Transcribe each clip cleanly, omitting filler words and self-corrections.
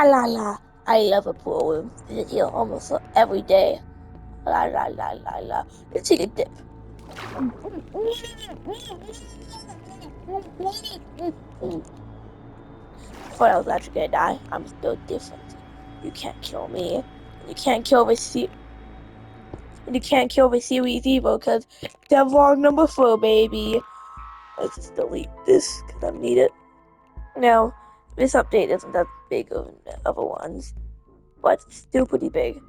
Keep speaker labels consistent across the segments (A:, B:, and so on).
A: la la la. I love a pool room. Visit here almost every day. La la la la la. Let's take a dip. Thought I was actually gonna die. I'm still different. You can't kill me. You can't kill the and you can't kill the series evil because Devlog number 4, baby. Let's just delete this because I need it. Now, this update isn't that big of the other ones, but it's still pretty big.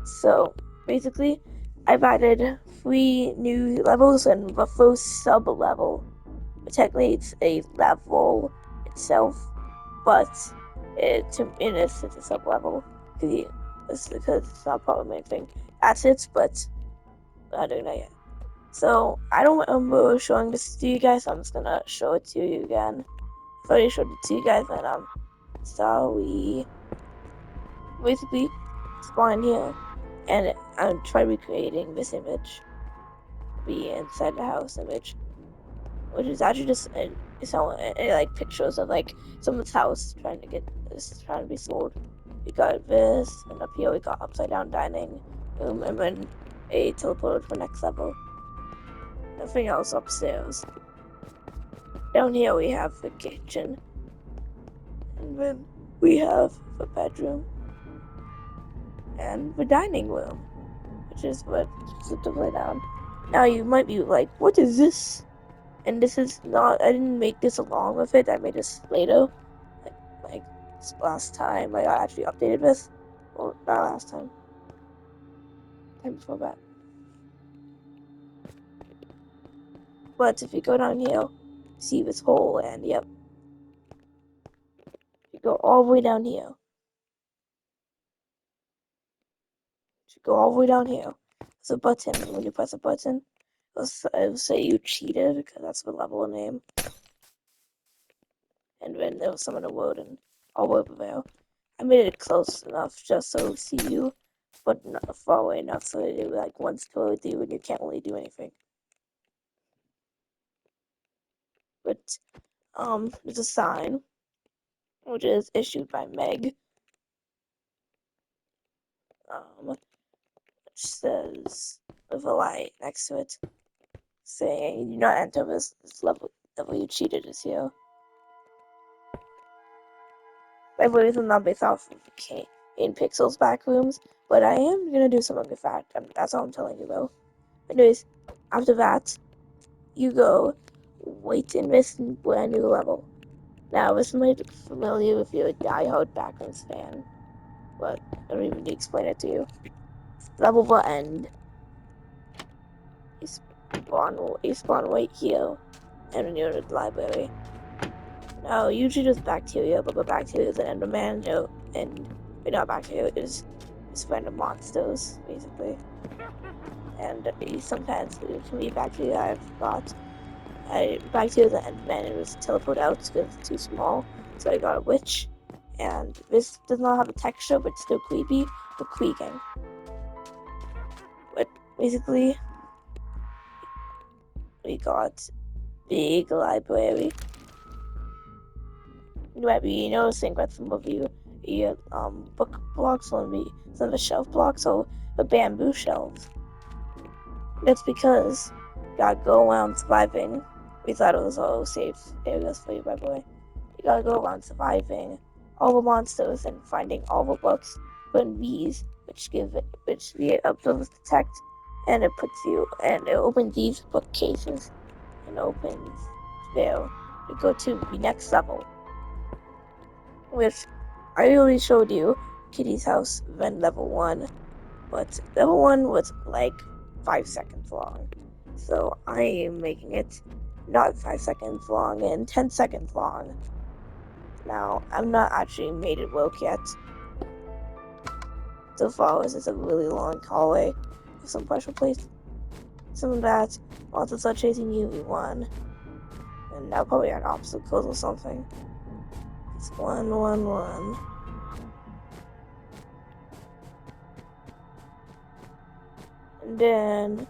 A: So, basically, I've added 3 new levels and the first sub-level. Technically, it's a level itself, but it's a sub-level because it's not part of the main thing. Assets, but I don't know yet. So, I don't remember showing this to you guys, so I'm just gonna show it to you again. I've already showed it to you guys, and so we basically spawn here, and I'm trying recreating this image, the inside the house image, which is actually just like pictures of like someone's house trying to be sold. We got this, and up here we got upside down dining room, and then a teleporter to the next level. Nothing else upstairs. Down here we have the kitchen, and then we have the bedroom and the dining room, which is what to play down. Now you might be like, what is this? And this is not, I didn't make this along with it, I made this later. Like last time I actually updated this. Well, not last time. Time before that. But if you go down here, see this hole, and yep. You go all the way down here. You go all the way down here. There's a button. When you press a button, it'll say you cheated, because that's the level name. And then there was some in the world and all over there. I made it close enough just so it'll see you, but not far away enough so it would like one story with you and you can't really do anything. But there's a sign which is issued by Meg. Which says with a light next to it saying you do not enter this level you cheated is here. I believe it's not based off of in Pixel's back rooms, but I am gonna do something with that. That's all I'm telling you though. Anyways, after that, you go wait in this brand new level. Now, this might be familiar if you're a die-hard Backrooms fan, but I don't even need to explain it to you. Level will end. You spawn right here, and then you're in the library. Now, usually there's bacteria, but the bacteria is an Enderman, and not bacteria, it's random monsters, basically. And sometimes it can be bacteria, I forgot. Bacteria is an Enderman, and it was teleported out because it's too small, so I got a witch. And this does not have a texture, but it's still creepy, but creaking. But basically, we got big library. You might be noticing that some of your book blocks will be some of the shelf blocks or the bamboo shelves. That's because you gotta go around surviving. We thought it was all safe areas for you, by the way. You gotta go around surviving all the monsters and finding all the books, putting these, which the observers detect, and it opens these bookcases and opens there to go to the next level, which I already showed you Kitty's house then level 1, but level 1 was like 5 seconds long, so I am making it not 5 seconds long and 10 seconds long. Now, I'm not actually made it work yet. So far, this is a really long hallway with some pressure plates. Some of that, monsters start chasing you, we won. And now probably on obstacles or something. It's 1, 1, 1. And then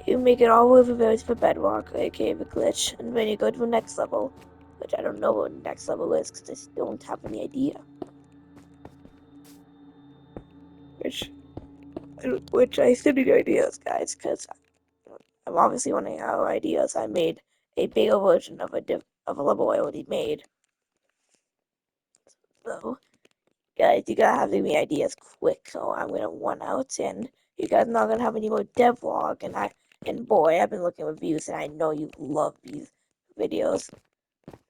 A: you make it all the way over there to the bedrock, aka the glitch, and then you go to the next level, which I don't know what the next level is because I don't have any idea. which I still need ideas, guys, because I'm obviously running out of ideas. I made a beta version of a level I already made. So, guys, you gotta have me ideas quick, so I'm gonna run out, and you guys are not gonna have any more devlog. And boy, I've been looking at reviews, and I know you love these videos.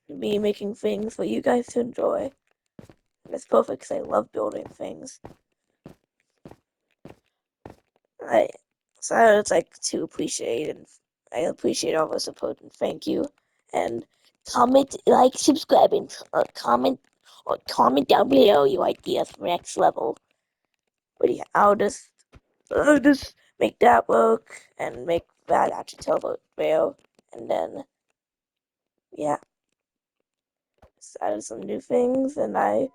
A: Me making things for you guys to enjoy. And it's perfect because I love building things. I so it's like to appreciate, and I appreciate all the support, and thank you. And comment, like, subscribe, and comment down below your ideas for next level. But yeah, I'll just make that work and make that actually tell the trail, and then yeah, just added some new things, and I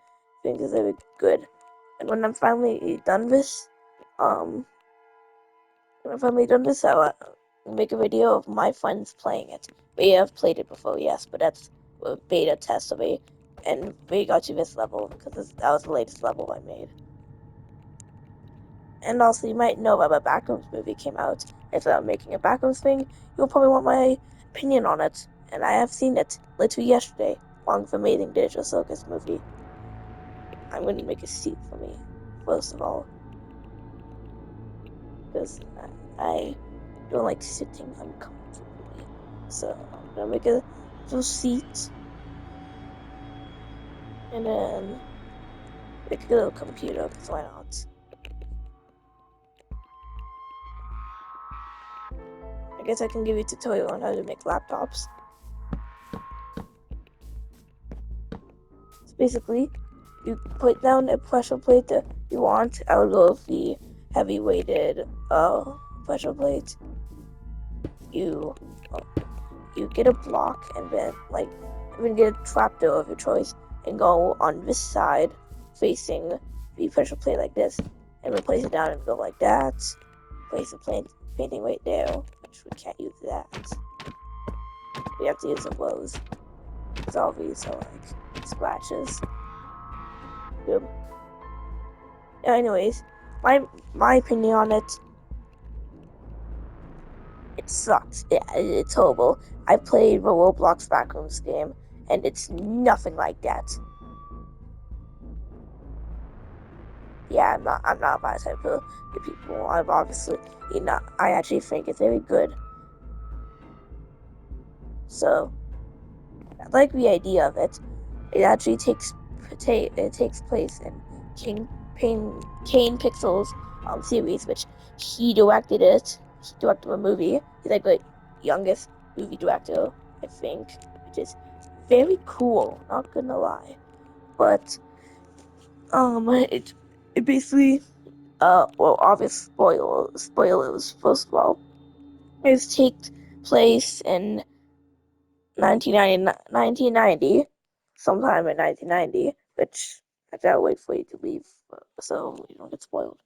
A: think it's very good. And when I'm finally done this, um, I'll make a video of my friends playing it. We have played it before, yes, but that's a beta test of it, and we got to this level because that was the latest level I made. And also, you might know that the Backrooms movie came out. If I'm making a Backrooms thing, you'll probably want my opinion on it, and I have seen it literally yesterday, along with Amazing Digital Circus movie. I'm going to make a seat for me, first of all, because I don't like sitting uncomfortably. So I'm gonna make a little seat, and then make a little computer, because why not? I guess I can give you a tutorial on how to make laptops. So basically, you put down a pressure plate that you want. I would go with the heavy weighted pressure plate. You get a block, and then get a trapdoor of your choice, and go on this side facing the pressure plate like this, and then place it down and go like that. Place the painting right there, which we can't use that. We have to use the blows, because all these are like scratches. Boom. Anyways, my opinion on it, it sucks. It's horrible. I played the Roblox Backrooms game, and it's nothing like that. Yeah, I'm not that type of people. I've obviously, I actually think it's very good. So, I like the idea of it. It actually takes place in Kane Pixel's series, which he directed it. He directed a movie. He's like the youngest movie director, I think, which is very cool. Not gonna lie, but it basically well, obvious spoilers. First of all, it takes place in 1990, sometime in 1990, which I gotta wait for you to leave so you don't get spoiled.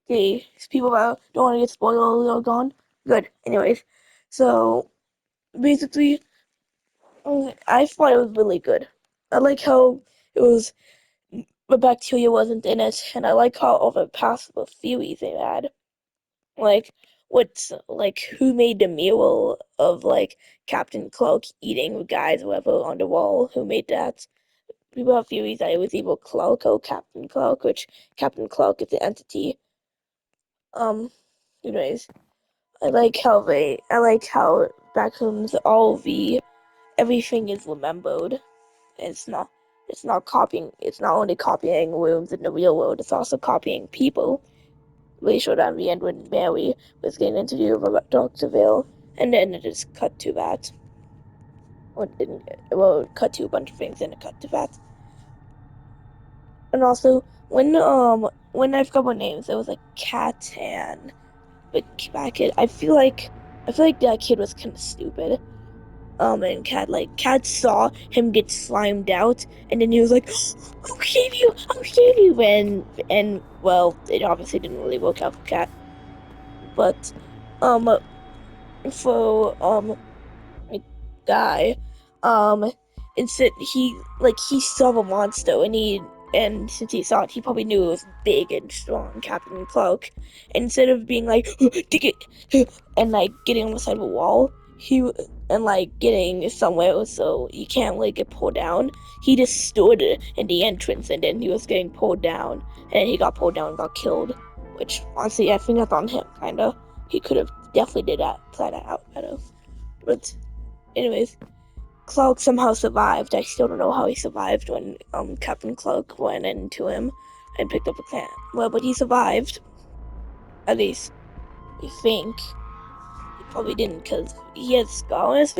A: Okay, people that don't want to get spoiled are gone. Good. Anyways, so basically, I thought it was really good. I like how it was the bacteria wasn't in it, and I like how all the possible theories they had. Like, who made the mural of like Captain Cloak eating the guys or whatever on the wall? Who made that? People have theories that it was either Cloak or Captain Cloak, which Captain Cloak is the entity. Um, anyways, I like how Raccoons everything is remembered. It's not it's not only copying rooms in the real world, it's also copying people. They showed at the end when Mary was getting interviewed about Dr. Vale, and then it just cut to that. Well, it didn't, well, it cut to a bunch of things, and it cut to that. And also, when I forgot what names, it was like Cat and the Cat Kid. I feel like that kid was kind of stupid. And Cat saw him get slimed out, and then he was like, "I'll save you! I'll save you!" And well, it obviously didn't really work out for Cat, but um, for a guy, instead he saw the monster, and and since he saw it, he probably knew it was big and strong, Captain Cloak. Instead of being like, dig it, and like getting on the side of a wall, and like getting somewhere so you can't like get pulled down, he just stood in the entrance and then he was getting pulled down, and he got pulled down and got killed. Which honestly, I think that's on him, kinda. He could have definitely did that, play that out better. But anyways, Cloak somehow survived. I still don't know how he survived when Captain Cloak went into him and picked up a can. Well, but he survived. At least we think. He probably didn't because he had a scar on his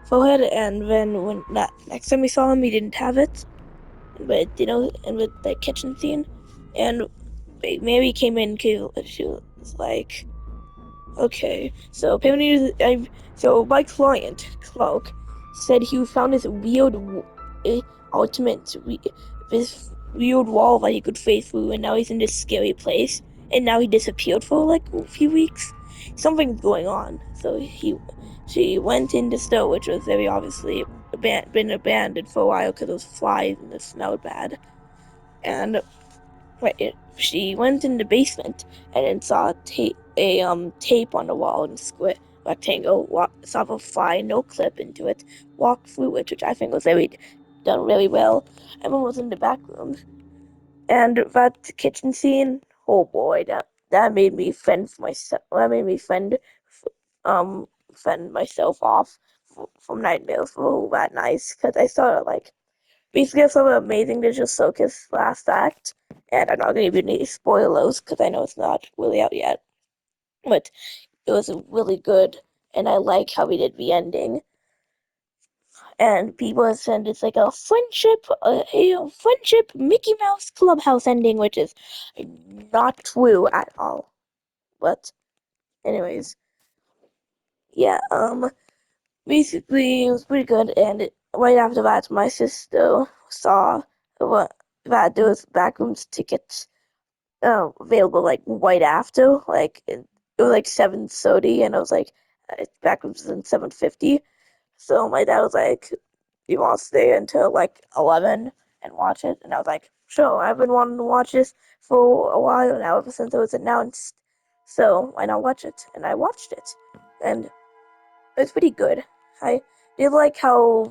A: forehead, and then when that next time we saw him, he didn't have it. But and with the kitchen scene, and Mary came in because she was like, okay, so my client Cloak said he found this weird ultimate this weird wall that he could face through, and now he's in this scary place. And now he disappeared for like a few weeks. Something's going on. So she went in the store, which was very obviously been abandoned for a while because there was flies and it smelled bad. And she went in the basement and then saw tape on the wall and square rectangle. Saw a fly, no clip into it. Walked through it, which I think was done really well. Everyone was in the back room, and that kitchen scene. Oh boy, that made me fend for myself. That made me fend myself off from nightmares for that night because I saw it like basically, some amazing digital focus last act, and I'm not going to give you any spoilers because I know it's not really out yet. But it was really good, and I like how we did the ending. And people have said it's like a friendship Mickey Mouse Clubhouse ending, which is not true at all. But anyways, yeah. Basically, it was pretty good. And right after that, my sister saw that there was backrooms tickets available like right after, like it was like 7:30, and I was like, backrooms in 7:50. So my dad was like, "You want to stay until like 11 and watch it?" And I was like, "Sure." I've been wanting to watch this for a while now, ever since it was announced. So why not watch it? And I watched it, and it's pretty good. I did like how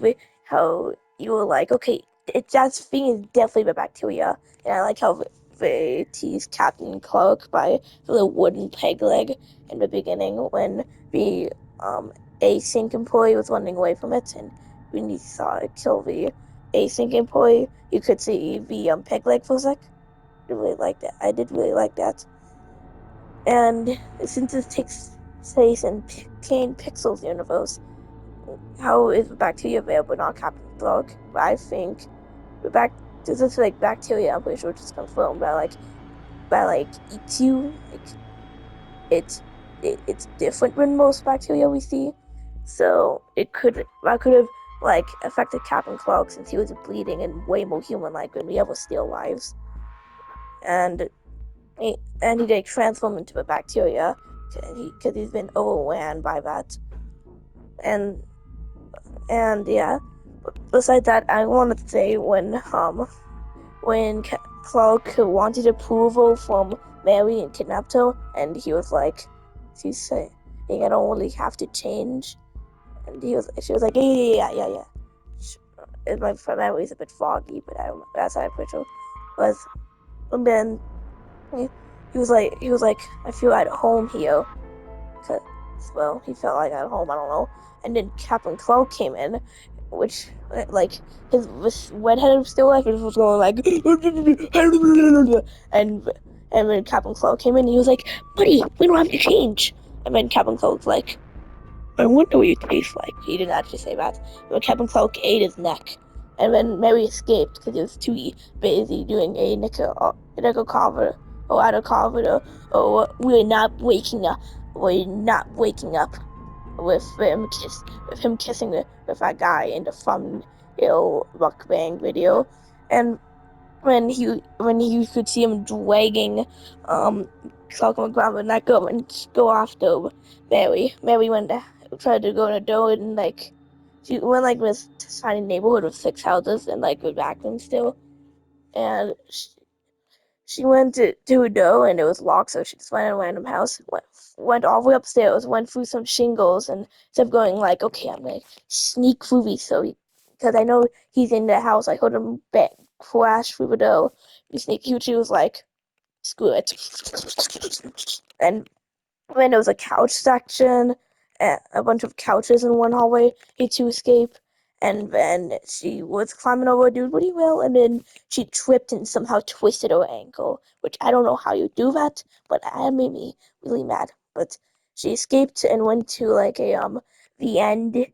A: you were like, okay, that thing is definitely the bacteria, and I like how they teased Captain Cloak by the little wooden peg leg in the beginning when the async employee was running away from it, and when you saw it kill the async employee, you could see the peg leg for a sec. I really like that. I did really like that. And since it takes place in Kane Pixel's universe, how is bacteria available, not Captain Cloak? But I think this is like bacteria. I'm pretty sure it's confirmed by eats you. Like it's different than most bacteria we see. So that could have like affected Captain Cloak since he was bleeding and way more human like than we ever still lives. And and he did transform into a bacteria because he's been overran by that. And yeah. Besides that, I wanted to say when Clark wanted approval from Mary and kidnapped her, and he was like, she's saying, I don't really have to change, and she was like, yeah. My memory is a bit foggy, but that's how I picture was. And then he was like, I feel at home here. Cause, well, he felt like at home, I don't know. And then Captain Clark came in, which, like, his redhead was still like, was going like, and then Captain Clark came in, and he was like, buddy, we don't have to change. And then Captain Clark was like, I wonder what you taste like. He didn't actually say that. But Captain Clark ate his neck. And then Mary escaped because he was too busy doing a nickel carver, or out of carver, or we're not waking up. We're not waking up with him kissing with that guy in the thumbnail mukbang video. And when you could see him dragging Clark on the ground and not go and go after Mary. Mary went to tried to go in the door, and she went like this tiny neighborhood with 6 houses and like with vacuum still. and she went to a door and it was locked, so she just went in a random house, went all the way upstairs, went through some shingles, and instead of going like, okay, I'm gonna sneak through these, because I know he's in the house, I heard him crash through the door. You sneak, she was like, screw it, and when there was a couch section, a bunch of couches in one hallway, he had to escape. And then she was climbing over a dude really well, and then she tripped and somehow twisted her ankle, which I don't know how you do that, but that made me really mad. But she escaped and went to like a the end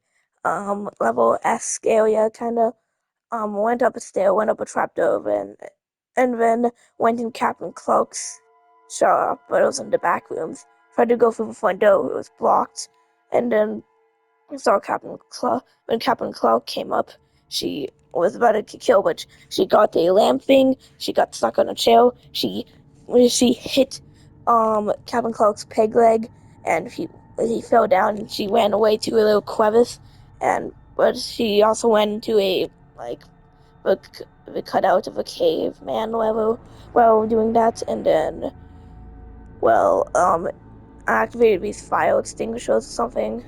A: level esque area kind of, went up a stair, went up a trapdoor, and then went in Captain Cloak's shop, but it was in the back rooms. Tried to go through the front door, it was blocked, and then saw Captain Cloak. When Captain Cloak came up, she was about to kill, but she got the lamp thing. She got stuck on a chair. She hit Captain Cloak's peg leg, and he fell down. And she ran away to a little crevice, but she also went into a like the, the cutout of a caveman level while doing that, and then well activated these fire extinguishers or something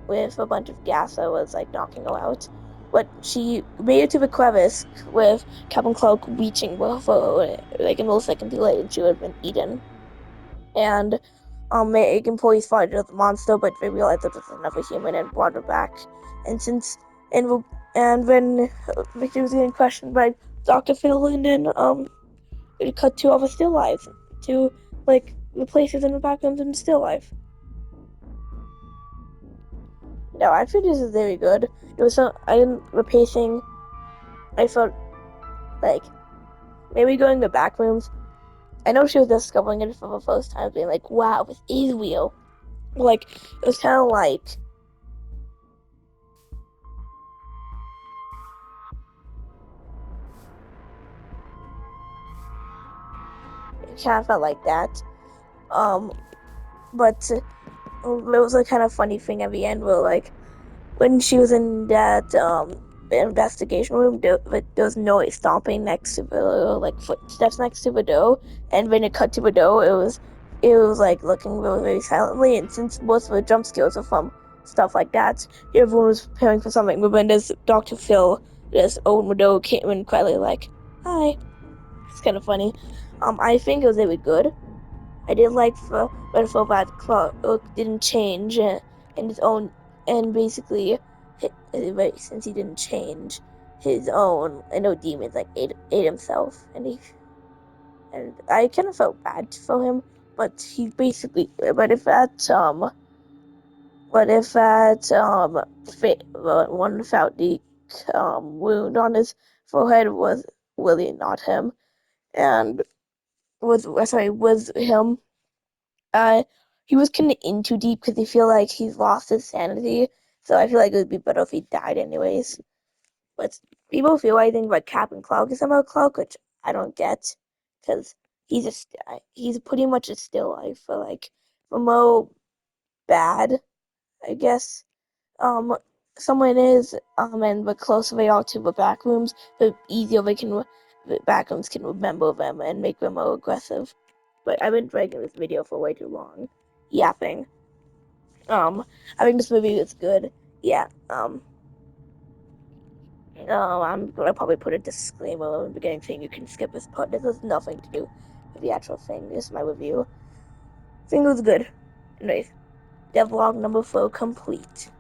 A: with a bunch of gas that was like knocking her out. But she made it to the crevice with Captain Cloak reaching for her, like a millisecond delay, and she would have been eaten. And the employees fought the monster, but they realized that it was another human and brought her back. And since and and when Victor was getting questioned by Dr. Phil, and then it cut to all the still lives, to like the places in the backgrounds in the still life. No, I think this is very good. It was so I didn't the pacing. I felt like maybe going to back rooms. I know she was discovering it for the first time, being like, "Wow, this is real." Like it was kind of like it kind of felt like that. Um, but it was a kind of funny thing at the end where like when she was in that investigation room, there was noise stomping next to the like footsteps next to the door, and when it cut to the door, it was like looking really, really silently. And since most of the jump scares are from stuff like that, everyone was preparing for something. But when this Dr. Phil just opened the door, came in quietly like, "Hi." It's kind of funny. I think it was really good. I did like for Redfall Bad Clock didn't change in his own, and basically, since he didn't change his own, I know demons like ate himself, and I kind of felt bad for him, but he basically, but if that one without the wound on his forehead was really not him, and was him. Uh, he was kind of in too deep because he feel like he's lost his sanity. So I feel like it would be better if he died anyways. But people feel I think like Captain Cloak is somehow Cloak, which I don't get, because he's pretty much a still life for like Momo bad, I guess. Um, someone is and the closer they are to the back rooms, the easier the back rooms can remember them and make them more aggressive. But I've been dragging this video for way too long, yapping. I think this movie is good. Yeah. I'm gonna probably put a disclaimer in the beginning saying you can skip this part. This has nothing to do with the actual thing. This is my review. Thing was good. Anyways, devlog number 4 complete.